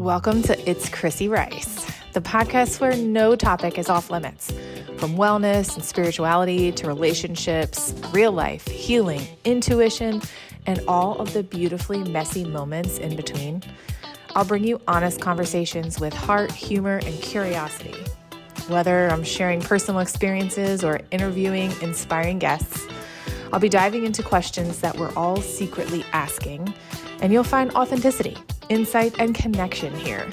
Welcome to It's Chrissy Rice, the podcast where no topic is off limits. From wellness and spirituality to relationships, real life, healing, intuition, and all of the beautifully messy moments in between. I'll bring you honest conversations with heart, humor, and curiosity. Whether I'm sharing personal experiences or interviewing inspiring guests, I'll be diving into questions that we're all secretly asking, and you'll find authenticity, insight, and connection here.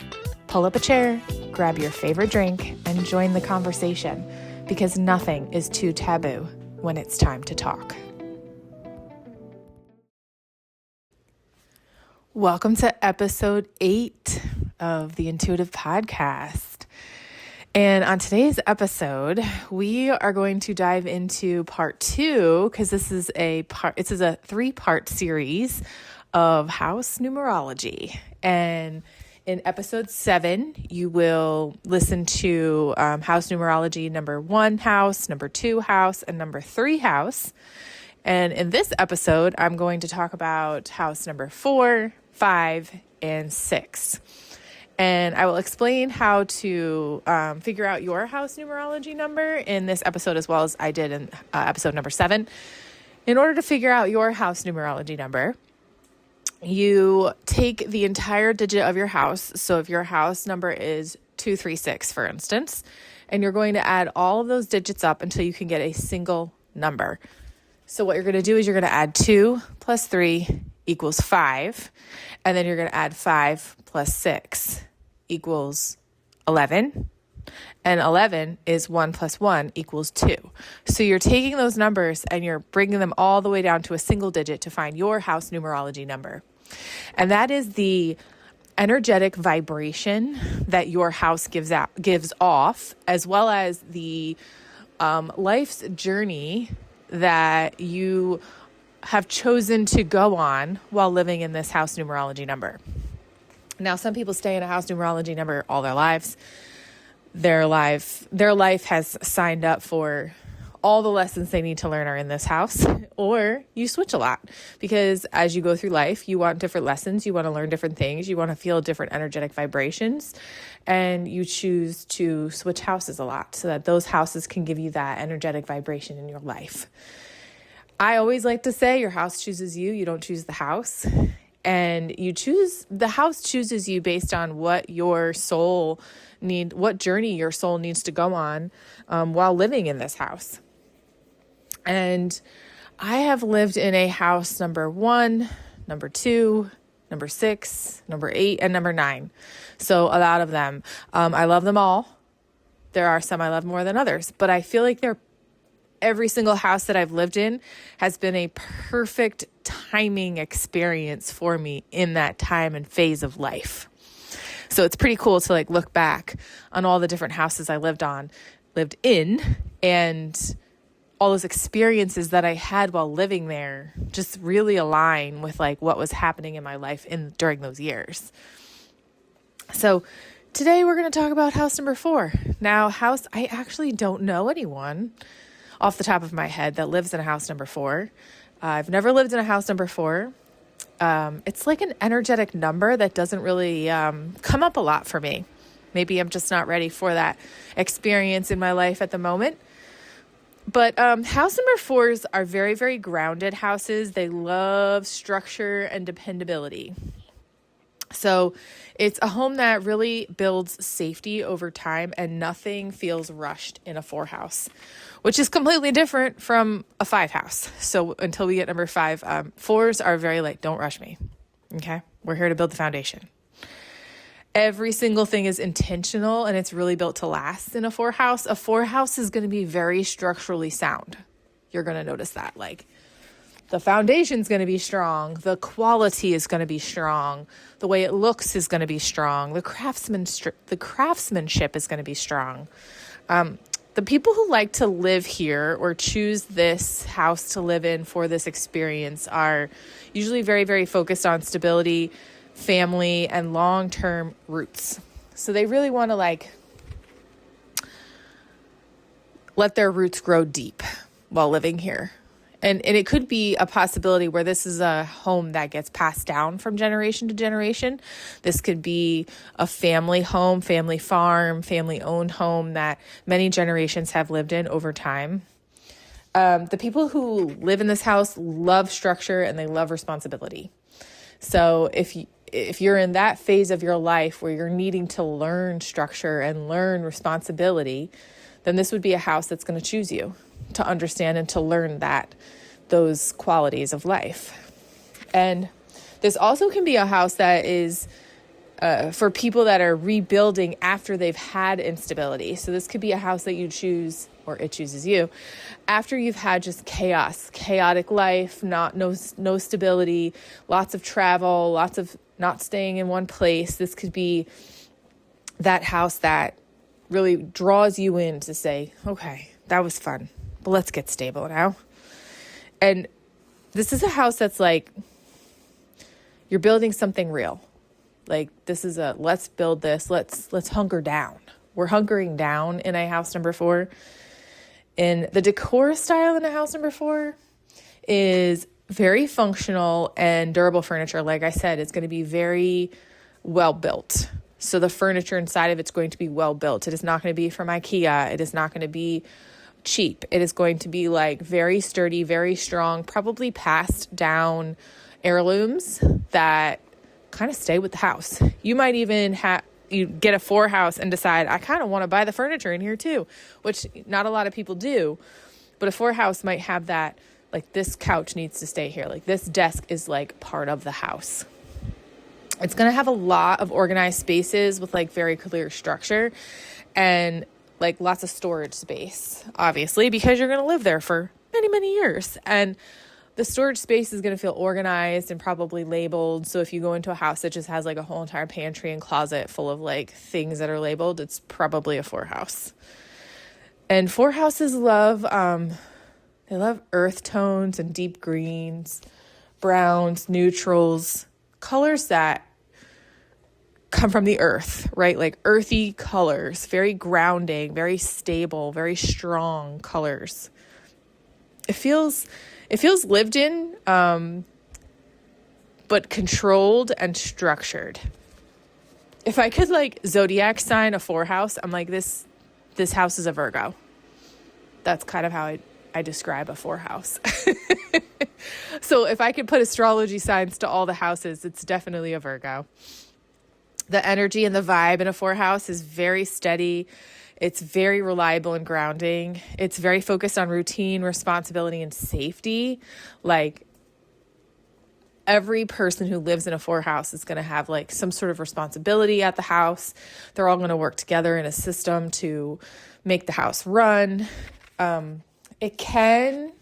Pull up a chair, grab your favorite drink, and join the conversation, because nothing is too taboo when it's time to talk. Welcome to episode 8 of the Intuitive Podcast. And on today's episode, we are going to dive into part 2, because this is a 3-part series of house numerology. And in episode 7, you will listen to house numerology number 1 house, number 2 house, and number 3 house. And in this episode, I'm going to talk about house number 4, 5, and 6. And I will explain how to figure out your house numerology number in this episode, as well as I did in episode number 7. In order to figure out your house numerology number, you take the entire digit of your house. So if your house number is 236, for instance, and you're going to add all of those digits up until you can get a single number. So what you're going to do is you're going to add 2 plus 3 equals 5. And then you're going to add 5 plus 6 equals 11. And 11 is 1 plus 1 equals 2. So you're taking those numbers and you're bringing them all the way down to a single digit to find your house numerology number. And that is the energetic vibration that your house gives off, as well as the life's journey that you have chosen to go on while living in this house numerology number. Now, some people stay in a house numerology number all their lives. Their life has signed up for all the lessons they need to learn are in this house, or you switch a lot because as you go through life, you want different lessons, you want to learn different things, you want to feel different energetic vibrations, and you choose to switch houses a lot so that those houses can give you that energetic vibration in your life. I always like to say your house chooses you, you don't choose the house. And the house chooses you based on what journey your soul needs to go on while living in this house. And I have lived in a house number 1, number 2, number 6, number 8, and number 9. So a lot of them. I love them all. There are some I love more than others, but I feel like every single house that I've lived in has been a perfect timing experience for me in that time and phase of life. So it's pretty cool to look back on all the different houses I lived in, and all those experiences that I had while living there just really align with what was happening in my life during those years. So today we're going to talk about house number 4. Now, I actually don't know anyone off the top of my head that lives in a house number 4. I've never lived in a house number 4. It's like an energetic number that doesn't really come up a lot for me. Maybe I'm just not ready for that experience in my life at the moment. But house number 4s are very, very grounded houses. They love structure and dependability. So it's a home that really builds safety over time, and nothing feels rushed in a 4 house, which is completely different from a 5 house. So until we get number 5, 4s are very don't rush me. Okay. We're here to build the foundation. Every single thing is intentional, and it's really built to last in a 4 house. A 4 house is going to be very structurally sound. You're going to notice that the foundation's going to be strong. The quality is going to be strong. The way it looks is going to be strong. The craftsmanship is going to be strong. The people who like to live here or choose this house to live in for this experience are usually very, very focused on stability, family, and long-term roots. So they really want to let their roots grow deep while living here. And it could be a possibility where this is a home that gets passed down from generation to generation. This could be a family home, family farm, family-owned home that many generations have lived in over time. The people who live in this house love structure and they love responsibility. So if you're in that phase of your life where you're needing to learn structure and learn responsibility, then this would be a house that's going to choose you to understand and to learn those qualities of life. And this also can be a house that is for people that are rebuilding after they've had instability. So this could be a house that you choose, or it chooses you, after you've had just chaotic life, no stability, lots of travel, lots of not staying in one place. This could be that house that really draws you in to say, okay, that was fun, but let's get stable now. And this is a house that's like, you're building something real. Like this is let's build this. Let's hunker down. We're hunkering down in a house number 4. And the decor style in a house number 4 is very functional and durable furniture. Like I said, it's going to be very well built. So the furniture inside of it's going to be well built. It is not going to be from IKEA. It is not going to be cheap. It is going to be like very sturdy, very strong, probably passed down heirlooms that kind of stay with the house. You might even you get a 4 house and decide, I kind of want to buy the furniture in here too, which not a lot of people do. But a 4 house might have that, like this couch needs to stay here. Like this desk is like part of the house. It's going to have a lot of organized spaces with like very clear structure and like lots of storage space, obviously, because you're going to live there for many, many years. And the storage space is going to feel organized and probably labeled. So if you go into a house that just has like a whole entire pantry and closet full of like things that are labeled, it's probably a 4 house. And 4 houses love earth tones and deep greens, browns, neutrals, colors that come from the earth, right? Like earthy colors, very grounding, very stable, very strong colors. It feels lived in, but controlled and structured. If I could like zodiac sign a 4 house, I'm like, this house is a Virgo. That's kind of how I describe a 4 house. So if I could put astrology signs to all the houses, it's definitely a Virgo. The energy and the vibe in a 4 house is very steady. It's very reliable and grounding. It's very focused on routine, responsibility, and safety. Like every person who lives in a 4 house is going to have like some sort of responsibility at the house. They're all going to work together in a system to make the house run. It can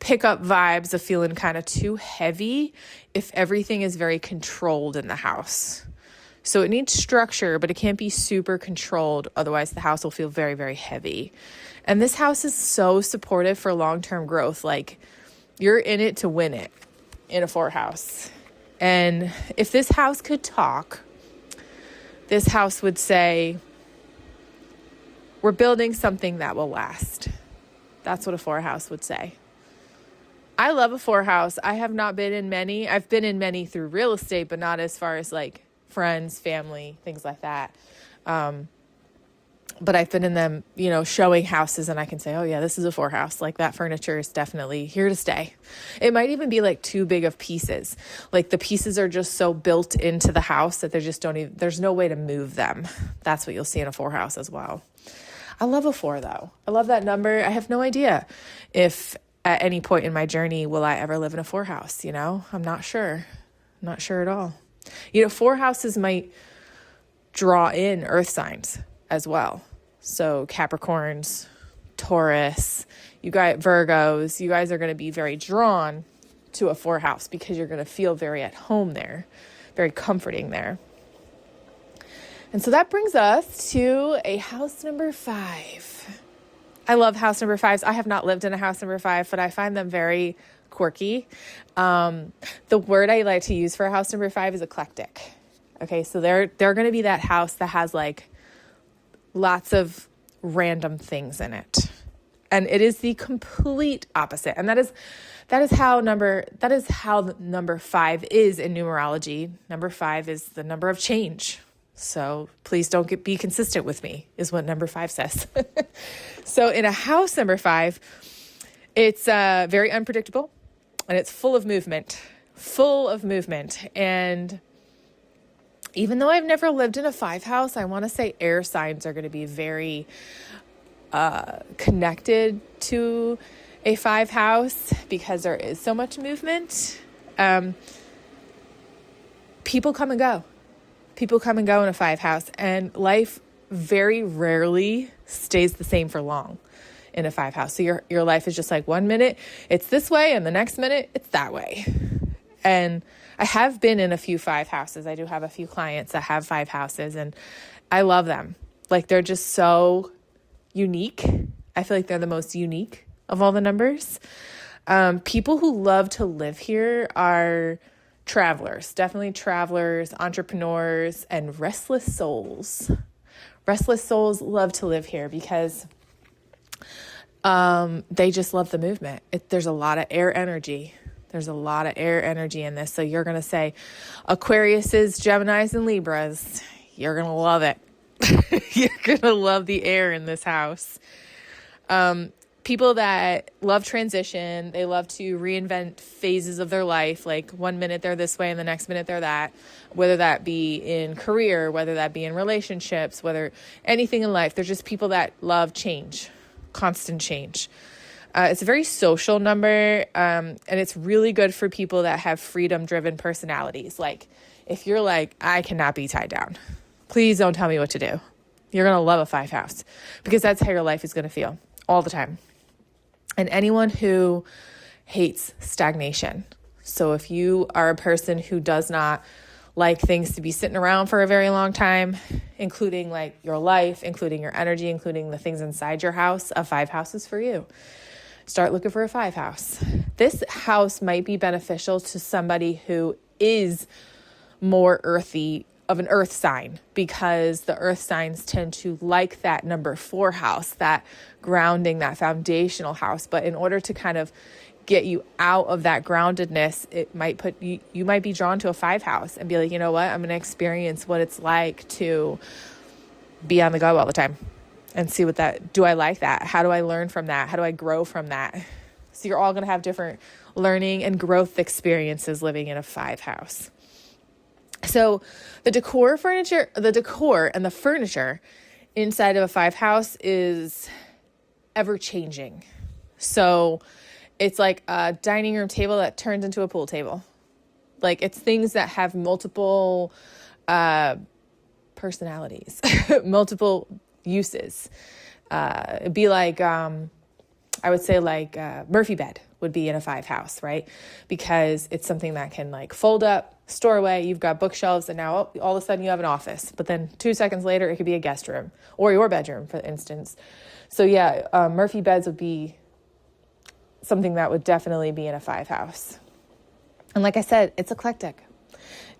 pick up vibes of feeling kind of too heavy if everything is very controlled in the house. So it needs structure, but it can't be super controlled. Otherwise, the house will feel very, very heavy. And this house is so supportive for long-term growth. Like you're in it to win it in a 4 house. And if this house could talk, this house would say, we're building something that will last. That's what a 4 house would say. I love a 4 house. I have not been in many. I've been in many through real estate, but not as far as like friends, family, things like that. But I've been in them, showing houses, and I can say, oh yeah, this is a 4 house. Like that furniture is definitely here to stay. It might even be like too big of pieces. Like the pieces are just so built into the house that there's no way to move them. That's what you'll see in a 4 house as well. I love a 4 though. I love that number. I have no idea if at any point in my journey will I ever live in a 4 house, I'm not sure. I'm not sure at all. 4 houses might draw in earth signs as well. So Capricorns, Taurus, you guys, Virgos, you guys are going to be very drawn to a 4 house because you're going to feel very at home there, very comforting there. And so that brings us to a house number 5. I love house number 5s. I have not lived in a house number 5, but I find them very quirky. The word I like to use for a house number 5 is eclectic. Okay, so they're going to be that house that has like lots of random things in it. And it is the complete opposite. And that is how the number 5 is in numerology. Number 5 is the number of change. So please don't be consistent with me, is what number 5 says. So in a house number 5, it's very unpredictable, and it's full of movement. And even though I've never lived in a 5 house, I want to say air signs are going to be very connected to a 5 house because there is so much movement. People come and go. People come and go in a 5 house, and life very rarely stays the same for long in a 5 house. So your life is just like 1 minute it's this way, and the next minute it's that way. And I have been in a few 5 houses. I do have a few clients that have 5 houses, and I love them. Like, they're just so unique. I feel like they're the most unique of all the numbers. People who love to live here are travelers, definitely travelers, entrepreneurs, and restless souls. Restless souls love to live here because they just love the movement. There's a lot of air energy. There's a lot of air energy in this. So you're going to say Aquariuses, Geminis, and Libras. You're going to love it. You're going to love the air in this house. People that love transition, they love to reinvent phases of their life. Like 1 minute they're this way and the next minute they're that, whether that be in career, whether that be in relationships, whether anything in life. They're just people that love change, constant change. It's a very social number, and it's really good for people that have freedom-driven personalities. Like, if you're like, I cannot be tied down, please don't tell me what to do. You're going to love a 5 house because that's how your life is going to feel all the time. And anyone who hates stagnation. So if you are a person who does not like things to be sitting around for a very long time, including like your life, including your energy, including the things inside your house, a 5 house is for you. Start looking for a 5 house. This house might be beneficial to somebody who is more earthy, of an earth sign, because the earth signs tend to like that number 4 house, that grounding, that foundational house. But in order to kind of get you out of that groundedness, it might put you might be drawn to a 5 house and be like, you know what, I'm going to experience what it's like to be on the go all the time and see do I like that? How do I learn from that? How do I grow from that? So you're all going to have different learning and growth experiences living in a 5 house. So the decor and the furniture inside of a 5 house is ever changing. So it's like a dining room table that turns into a pool table. Like, it's things that have multiple personalities, multiple uses. It'd be like, I would say like Murphy bed would be in a 5 house, right? Because it's something that can like fold up, store away. You've got bookshelves, and now all of a sudden you have an office. But then 2 seconds later, it could be a guest room or your bedroom, for instance. So yeah, Murphy beds would be something that would definitely be in a 5 house. And like I said, it's eclectic.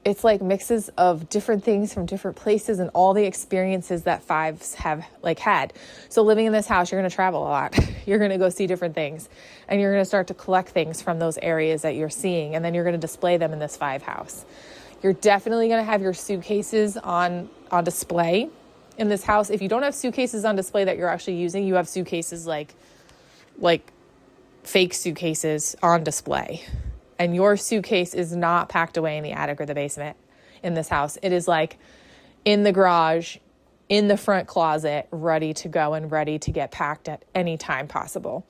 It's like mixes of different things from different places and all the experiences that 5s have like had. So living in this house, you're going to travel a lot. You're going to go see different things, and you're going to start to collect things from those areas that you're seeing. And then you're going to display them in this 5 house. You're definitely going to have your suitcases on display in this house. If you don't have suitcases on display that you're actually using, you have suitcases like fake suitcases on display. And your suitcase is not packed away in the attic or the basement in this house. It is like in the garage, in the front closet, ready to go and ready to get packed at any time possible.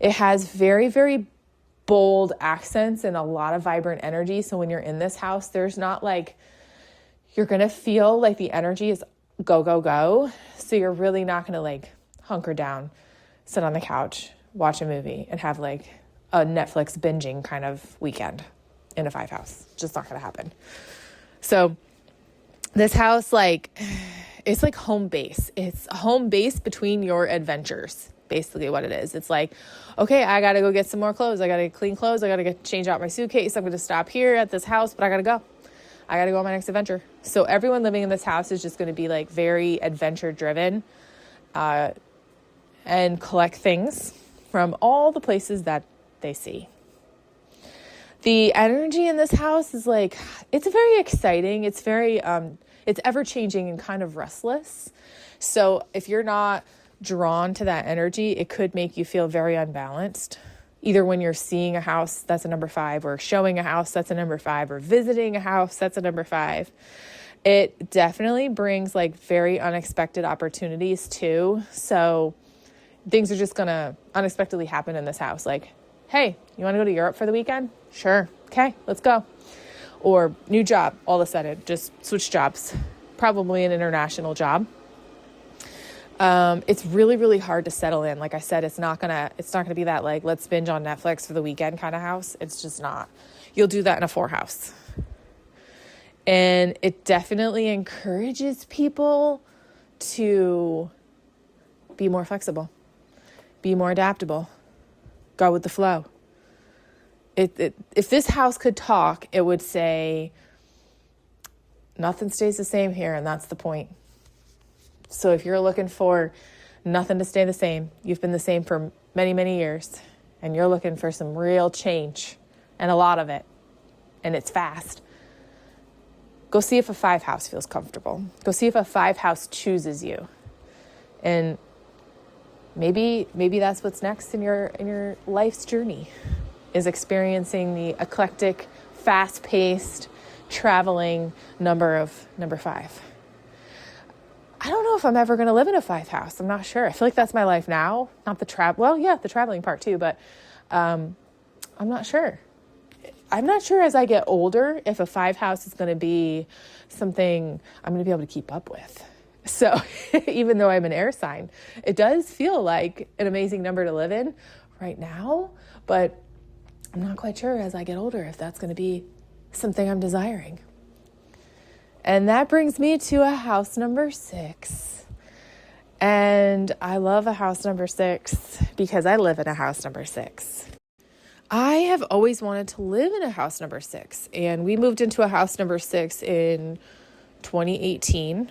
It has very, very bold accents and a lot of vibrant energy. So when you're in this house, there's not like, you're going to feel like the energy is go, go, go. So you're really not going to like hunker down, sit on the couch, watch a movie, and have like a Netflix binging kind of weekend in a 5 house. Just not going to happen. So this house, like, it's like home base. It's home base between your adventures, basically what it is. It's like, okay, I got to go get some more clothes. I got to get clean clothes. I got to change out my suitcase. I'm going to stop here at this house, but I got to go. I got to go on my next adventure. So everyone living in this house is just going to be like very adventure driven. And and collect things from all the places that they see. The energy in this house is like, it's very exciting. It's very, it's ever changing and kind of restless. So if you're not drawn to that energy, it could make you feel very unbalanced. Either when you're seeing a house that's a number 5, or showing a house that's a number 5, or visiting a house that's a number 5. It definitely brings like very unexpected opportunities too. So things are just going to unexpectedly happen in this house. Like, hey, you want to go to Europe for the weekend? Sure. Okay, let's go. Or new job, all of a sudden, just switch jobs. Probably an international job. It's really, really hard to settle in. Like I said, it's not gonna be that like, let's binge on Netflix for the weekend kind of house. It's just not. You'll do that in a 4 house. And it definitely encourages people to be more flexible, be more adaptable, go with the flow. If this house could talk, it would say, nothing stays the same here, and that's the point. So if you're looking for nothing to stay the same, you've been the same for many, many years, and you're looking for some real change, and a lot of it, and it's fast, go see if a 5 house feels comfortable. Go see if a 5 house chooses you. And maybe that's what's next in your life's journey, is experiencing the eclectic, fast-paced, traveling number 5. I don't know if I'm ever going to live in a 5 house. I'm not sure. I feel like that's my life now. Not the the traveling part too, but I'm not sure. I'm not sure as I get older if a 5 house is going to be something I'm going to be able to keep up with. So even though I'm an air sign, it does feel like an amazing number to live in right now, but I'm not quite sure as I get older if that's going to be something I'm desiring. And that brings me to a house number 6. And I love a house number 6 because I live in a house number 6. I have always wanted to live in a house number 6. And we moved into a house number 6 in 2018.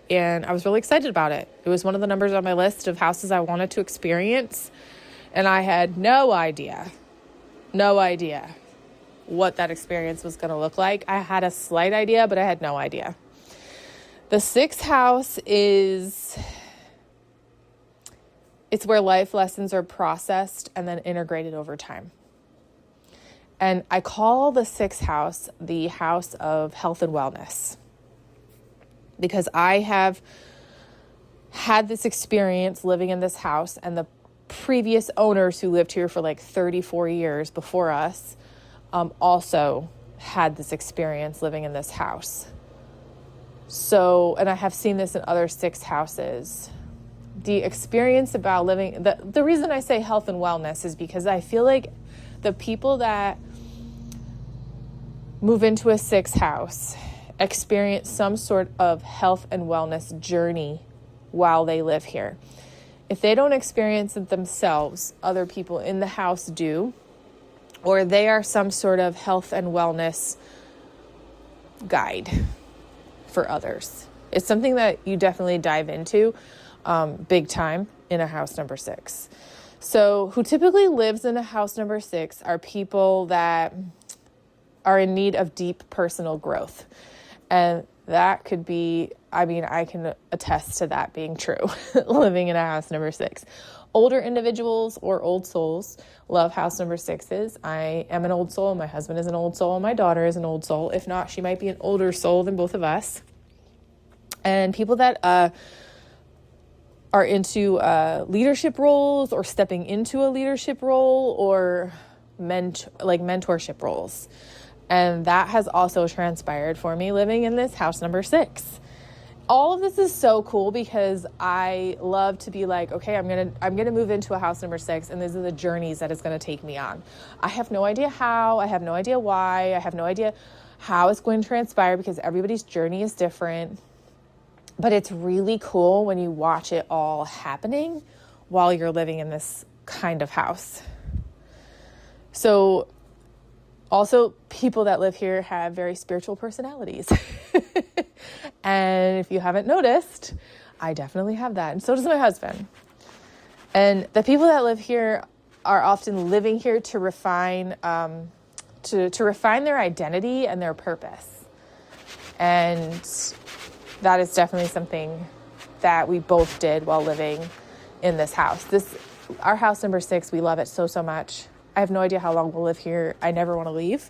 And I was really excited about it. It was one of the numbers on my list of houses I wanted to experience. And I had no idea what that experience was going to look like. I had a slight idea, but I had no idea. The 6th house it's where life lessons are processed and then integrated over time. And I call the 6th house the house of health and wellness, because I have had this experience living in this house, and the previous owners who lived here for like 34 years before us also had this experience living in this house. So, and I have seen this in other 6 houses. The experience about living, the reason I say health and wellness is because I feel like the people that move into a 6 house experience some sort of health and wellness journey while they live here. If they don't experience it themselves, other people in the house do, or they are some sort of health and wellness guide for others. It's something that you definitely dive into big time in a house number 6. So who typically lives in a house number 6 are people that are in need of deep personal growth. And that could be, I can attest to that being true, living in a house number 6. Older individuals or old souls love house number 6s. I am an old soul. My husband is an old soul. My daughter is an old soul. If not, she might be an older soul than both of us. And people that are into leadership roles, or stepping into a leadership role, or mentorship roles. And that has also transpired for me living in this house number 6. All of this is so cool because I love to be like, okay, I'm gonna move into a house number 6, and these are the journeys that it's gonna take me on. I have no idea how, I have no idea why, I have no idea how it's going to transpire, because everybody's journey is different. But it's really cool when you watch it all happening while you're living in this kind of house. So also, people that live here have very spiritual personalities. And if you haven't noticed, I definitely have that. And so does my husband. And the people that live here are often living here to refine, to refine their identity and their purpose. And that is definitely something that we both did while living in this house. Our house number 6, we love it so, so much. I have no idea how long we'll live here. I never want to leave.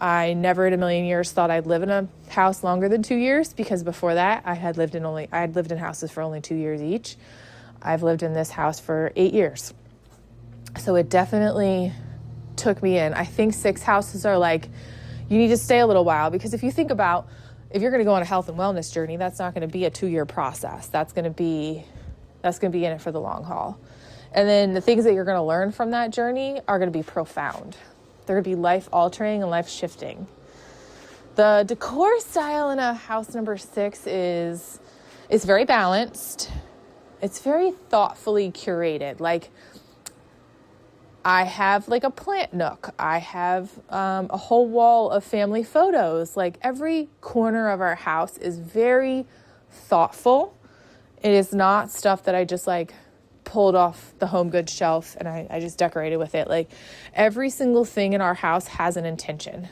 I never in a million years thought I'd live in a house longer than 2 years, because before that I had lived in houses for only 2 years each. I've lived in this house for 8 years. So it definitely took me in. I think 6 houses are like, you need to stay a little while, because if you think about, if you're going to go on a health and wellness journey, that's not going to be a 2-year process. That's going to be in it for the long haul. And then the things that you're going to learn from that journey are going to be profound. They're going to be life-altering and life-shifting. The decor style in a house number 6 is very balanced. It's very thoughtfully curated. Like, I have like a plant nook. I have a whole wall of family photos. Like, every corner of our house is very thoughtful. It is not stuff that I just like pulled off the home goods shelf and I just decorated with it. Like, every single thing in our house has an intention,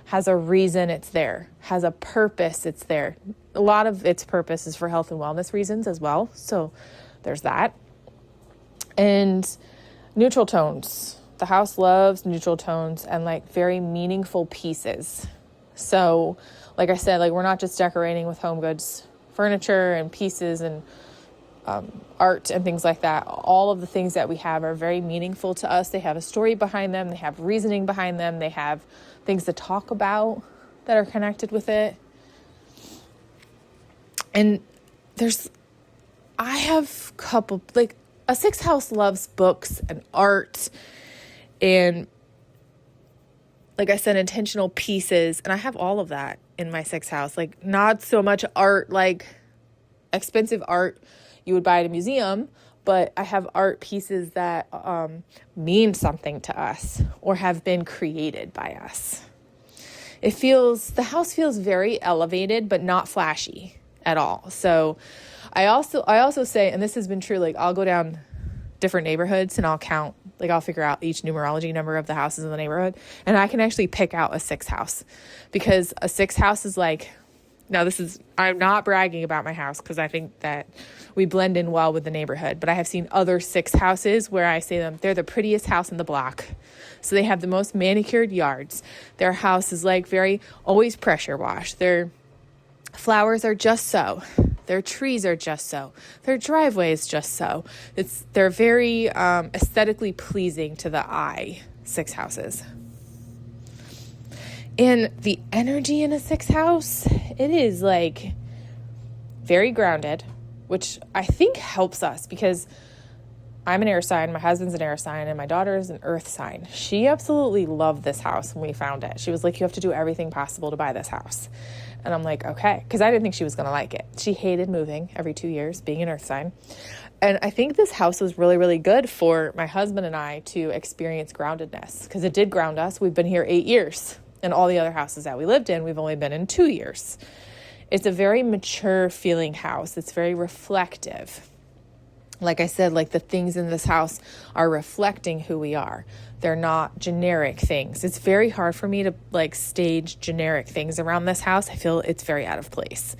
has a reason it's there, has a purpose it's there. A lot of its purpose is for health and wellness reasons as well. So there's that. And neutral tones. The house loves neutral tones and like very meaningful pieces. So like I said, like, we're not just decorating with home goods furniture and pieces and art and things like that. All of the things that we have are very meaningful to us. They have a story behind them. They have reasoning behind them. They have things to talk about that are connected with it. And I have a 6 house loves books and art and, like I said, intentional pieces. And I have all of that in my 6 house. Like, not so much art, like expensive art you would buy at a museum, but I have art pieces that mean something to us or have been created by us. The house feels very elevated, but not flashy at all. So I also say, and this has been true, like, I'll go down different neighborhoods and I'll count, like, I'll figure out each numerology number of the houses in the neighborhood, and I can actually pick out a 6 house, because a 6 house is like, now I'm not bragging about my house because I think that we blend in well with the neighborhood, but I have seen other 6 houses where I say they're the prettiest house in the block. So they have the most manicured yards. Their house is like always pressure washed. Their flowers are just so. Their trees are just so. Their driveway is just so. They're very aesthetically pleasing to the eye, 6 houses. And the energy in a 6 house, it is like very grounded, which I think helps us because I'm an air sign, my husband's an air sign, and my daughter is an earth sign. She absolutely loved this house when we found it. She was like, you have to do everything possible to buy this house. And I'm like, okay, because I didn't think she was going to like it. She hated moving every 2 years, being an earth sign. And I think this house was really, really good for my husband and I to experience groundedness, because it did ground us. We've been here 8 years. And all the other houses that we lived in, we've only been in 2 years. It's a very mature feeling house. It's very reflective. Like I said, like, the things in this house are reflecting who we are. They're not generic things. It's very hard for me to like stage generic things around this house. I feel it's very out of place.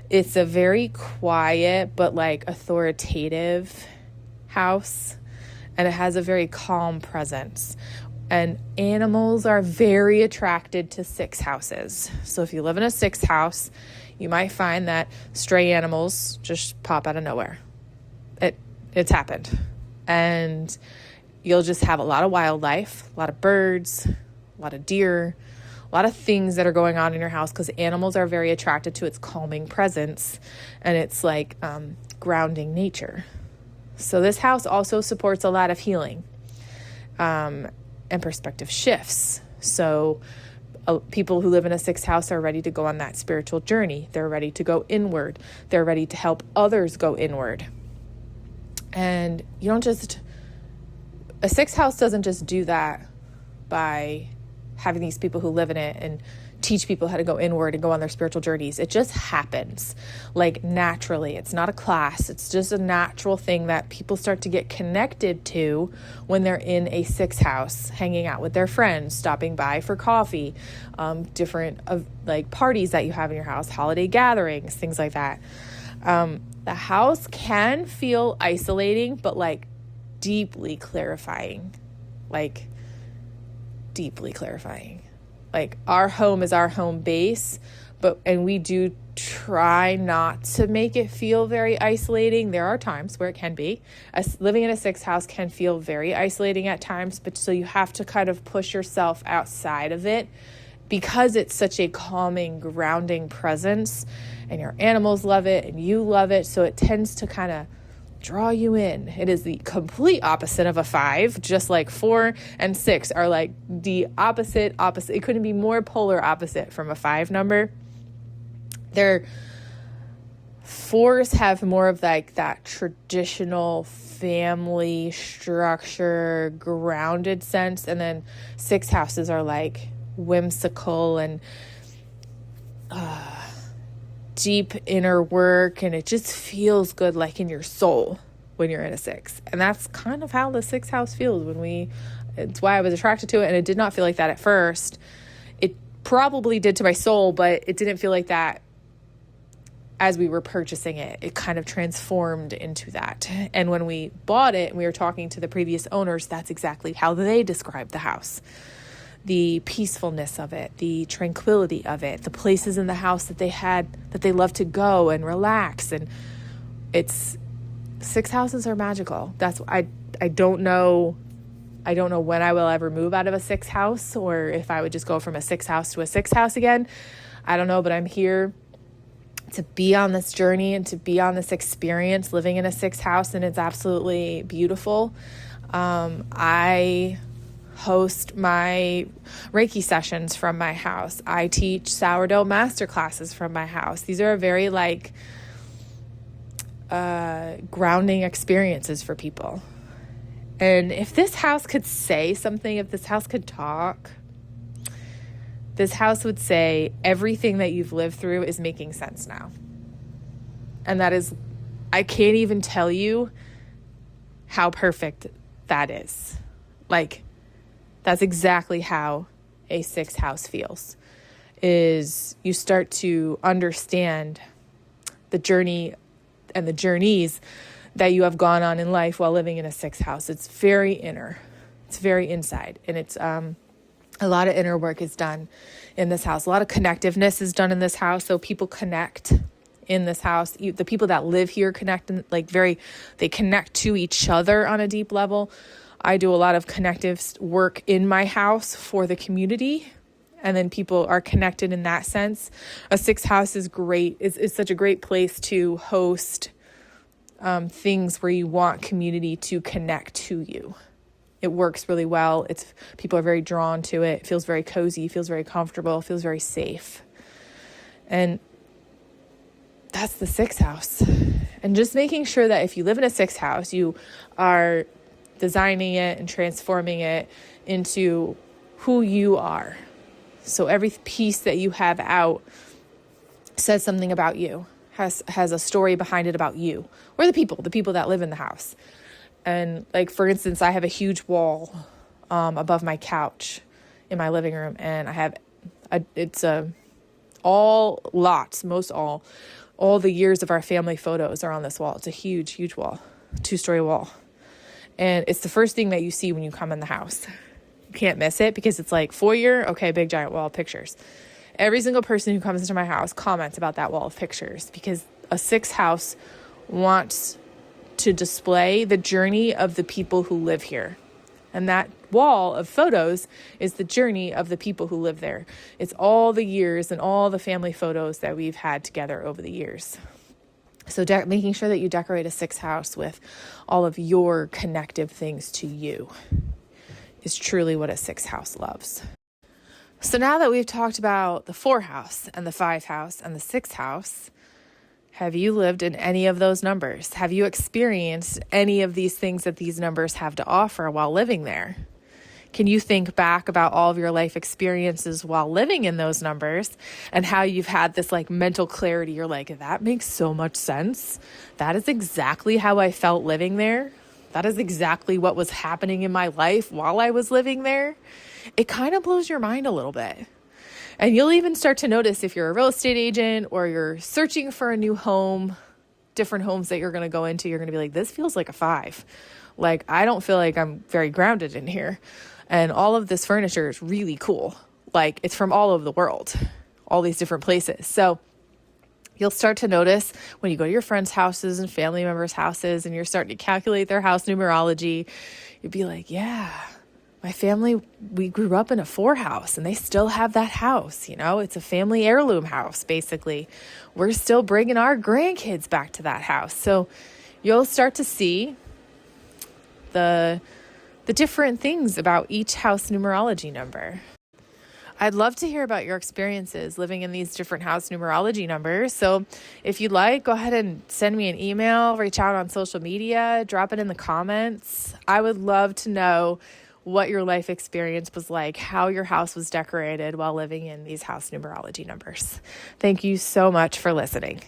It's a very quiet but like authoritative house, and it has a very calm presence. And animals are very attracted to 6 houses. So if you live in a 6 house, you might find that stray animals just pop out of nowhere. It's happened. And you'll just have a lot of wildlife, a lot of birds, a lot of deer, a lot of things that are going on in your house, because animals are very attracted to its calming presence, and it's like grounding nature. So this house also supports a lot of healing and perspective shifts. So people who live in a 6 house are ready to go on that spiritual journey. They're ready to go inward. They're ready to help others go inward. And a 6 house doesn't just do that by having these people who live in it and teach people how to go inward and go on their spiritual journeys. It just happens like naturally. It's not a class. It's just a natural thing that people start to get connected to when they're in a sixth house, hanging out with their friends, stopping by for coffee, different like parties that you have in your house, holiday gatherings, things like that. The house can feel isolating, but like deeply clarifying, like our home is our home base, and we do try not to make it feel very isolating. There are times where it can be. Living in a sixth house can feel very isolating at times, but so you have to kind of push yourself outside of it because it's such a calming, grounding presence, and your animals love it and you love it. So it tends to kind of draw you in. It is the complete opposite of a 5, just like 4 and 6 are like the opposite. It couldn't be more polar opposite from a 5 number. Their 4s have more of like that traditional family structure, grounded sense. And then 6 houses are like whimsical and deep inner work, and it just feels good, like in your soul when you're in a 6. And that's kind of how the 6th house feels it's why I was attracted to it. And it did not feel like that at first. It probably did to my soul, but it didn't feel like that as we were purchasing it. It kind of transformed into that. And when we bought it and we were talking to the previous owners, that's exactly how they described the house. The peacefulness of it, the tranquility of it, the places in the house that they love to go and relax. And 6 houses are magical. That's I don't know when I will ever move out of a 6th house, or if I would just go from a 6th house to a 6th house again. I don't know, but I'm here to be on this journey and to be on this experience living in a 6th house, and it's absolutely beautiful. I host my Reiki sessions from my house. I teach sourdough masterclasses from my house. These are very like grounding experiences for people. And if this house could say something, if this house could talk, this house would say everything that you've lived through is making sense now. And that is, I can't even tell you how perfect that is. Like, that's exactly how a 6th house feels, is you start to understand the journey and the journeys that you have gone on in life while living in a 6th house. It's very inner. It's very inside. And it's a lot of inner work is done in this house. A lot of connectiveness is done in this house. So people connect in this house. The people that live here connect, they connect to each other on a deep level. I do a lot of connective work in my house for the community, and then people are connected in that sense. A 6th house is great. It's such a great place to host things where you want community to connect to you. It works really well. People are very drawn to it. It feels very cozy, feels very comfortable, feels very safe. And that's the 6th house. And just making sure that if you live in a 6th house, you are designing it and transforming it into who you are. So every piece that you have out says something about you, has a story behind it about you, or the people that live in the house. And like, for instance, I have a huge wall above my couch in my living room, and I have all the years of our family photos are on this wall. It's a huge, huge wall, 2-story wall. And it's the first thing that you see when you come in the house. You can't miss it because it's like foyer, okay, big giant wall of pictures. Every single person who comes into my house comments about that wall of pictures, because a 6th house wants to display the journey of the people who live here. And that wall of photos is the journey of the people who live there. It's all the years and all the family photos that we've had together over the years. So making sure that you decorate a 6th house with all of your connective things to you is truly what a 6th house loves. So now that we've talked about the 4 house and the 5 house and the 6th house, have you lived in any of those numbers? Have you experienced any of these things that these numbers have to offer while living there? Can you think back about all of your life experiences while living in those numbers and how you've had this like mental clarity? You're like, that makes so much sense. That is exactly how I felt living there. That is exactly what was happening in my life while I was living there. It kind of blows your mind a little bit. And you'll even start to notice if you're a real estate agent or you're searching for a new home, different homes that you're going to go into, you're going to be like, this feels like a 5. Like, I don't feel like I'm very grounded in here. And all of this furniture is really cool. Like, it's from all over the world, all these different places. So you'll start to notice when you go to your friends' houses and family members' houses and you're starting to calculate their house numerology, you'd be like, yeah, my family, we grew up in a 4 house and they still have that house. It's a family heirloom house, basically. We're still bringing our grandkids back to that house. So you'll start to see the different things about each house numerology number. I'd love to hear about your experiences living in these different house numerology numbers. So if you'd like, go ahead and send me an email, reach out on social media, drop it in the comments. I would love to know what your life experience was like, how your house was decorated while living in these house numerology numbers. Thank you so much for listening.